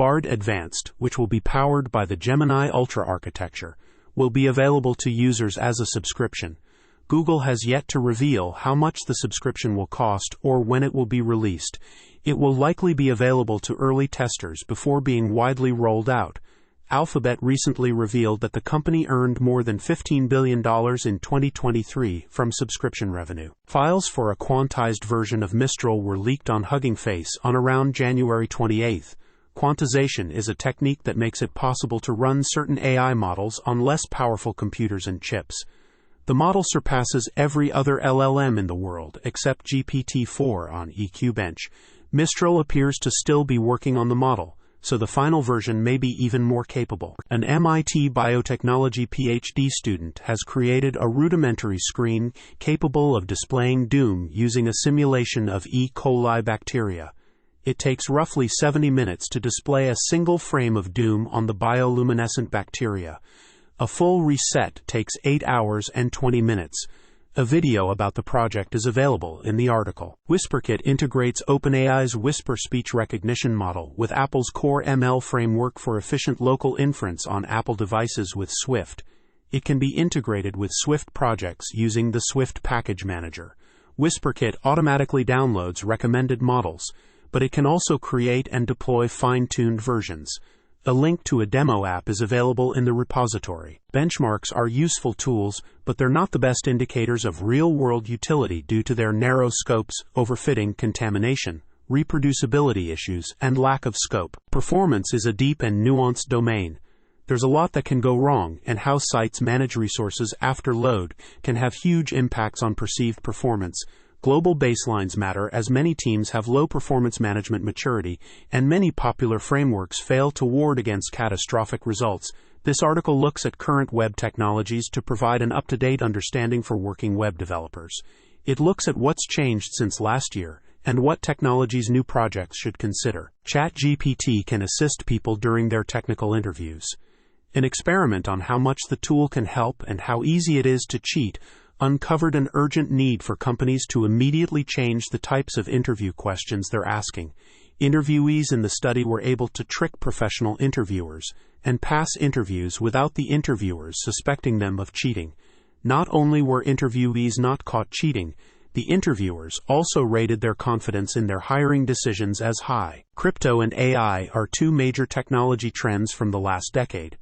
Bard Advanced, which will be powered by the Gemini Ultra architecture, will be available to users as a subscription. Google has yet to reveal how much the subscription will cost or when it will be released. It will likely be available to early testers before being widely rolled out. Alphabet recently revealed that the company earned more than $15 billion in 2023 from subscription revenue. Files for a quantized version of Mistral were leaked on Hugging Face on around January 28. Quantization is a technique that makes it possible to run certain AI models on less powerful computers and chips. The model surpasses every other LLM in the world except GPT-4 on EQBench. Mistral appears to still be working on the model, so the final version may be even more capable. An MIT biotechnology PhD student has created a rudimentary screen capable of displaying doom using a simulation of E. coli bacteria. It takes roughly 70 minutes to display a single frame of doom on the bioluminescent bacteria. A full reset takes 8 hours and 20 minutes. A video about the project is available in the article. WhisperKit integrates OpenAI's Whisper speech recognition model with Apple's Core ML framework for efficient local inference on Apple devices with Swift. It can be integrated with Swift projects using the Swift Package Manager. WhisperKit automatically downloads recommended models, but it can also create and deploy fine-tuned versions. A link to a demo app is available in the repository. Benchmarks are useful tools, but they're not the best indicators of real-world utility due to their narrow scopes, overfitting, contamination, reproducibility issues, and lack of scope. Performance is a deep and nuanced domain. There's a lot that can go wrong, and how sites manage resources after load can have huge impacts on perceived performance. Global baselines matter as many teams have low performance management maturity, and many popular frameworks fail to ward against catastrophic results. This article looks at current web technologies to provide an up-to-date understanding for working web developers. It looks at what's changed since last year, and what technologies new projects should consider. ChatGPT can assist people during their technical interviews. An experiment on how much the tool can help and how easy it is to cheat uncovered an urgent need for companies to immediately change the types of interview questions they're asking. Interviewees in the study were able to trick professional interviewers and pass interviews without the interviewers suspecting them of cheating. Not only were interviewees not caught cheating, the interviewers also rated their confidence in their hiring decisions as high. Crypto and AI are two major technology trends from the last decade.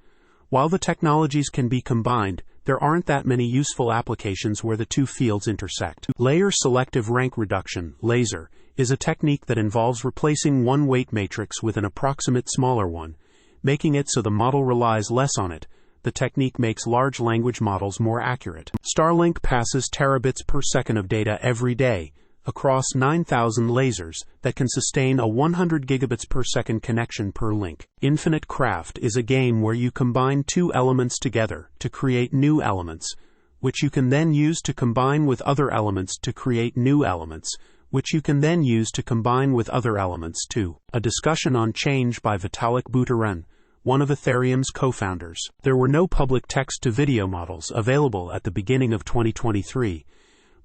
While the technologies can be combined, there aren't that many useful applications where the two fields intersect. Layer selective rank reduction, LASER, is a technique that involves replacing one weight matrix with an approximate smaller one, making it so the model relies less on it. The technique makes large language models more accurate. Starlink passes terabits per second of data every day, across 9,000 lasers that can sustain a 100 gigabits per second connection per link. Infinite Craft is a game where you combine two elements together to create new elements, which you can then use to combine with other elements to create new elements, which you can then use to combine with other elements too. A discussion on change by Vitalik Buterin, one of Ethereum's co-founders. There were no public text-to-video models available at the beginning of 2023,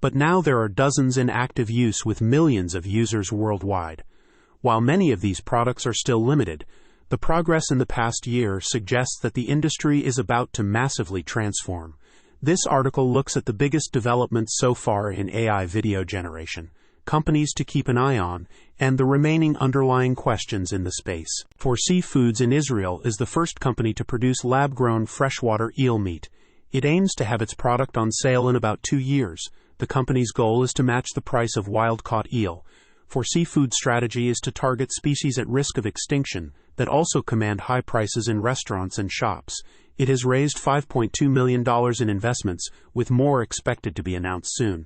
but now there are dozens in active use with millions of users worldwide. While many of these products are still limited, the progress in the past year suggests that the industry is about to massively transform. This article looks at the biggest developments so far in AI video generation, companies to keep an eye on, and the remaining underlying questions in the space. 4C Foods in Israel is the first company to produce lab-grown freshwater eel meat. It aims to have its product on sale in about 2 years. The company's goal is to match the price of wild-caught eel. 4C Foods' strategy is to target species at risk of extinction that also command high prices in restaurants and shops. It has raised $5.2 million in investments, with more expected to be announced soon.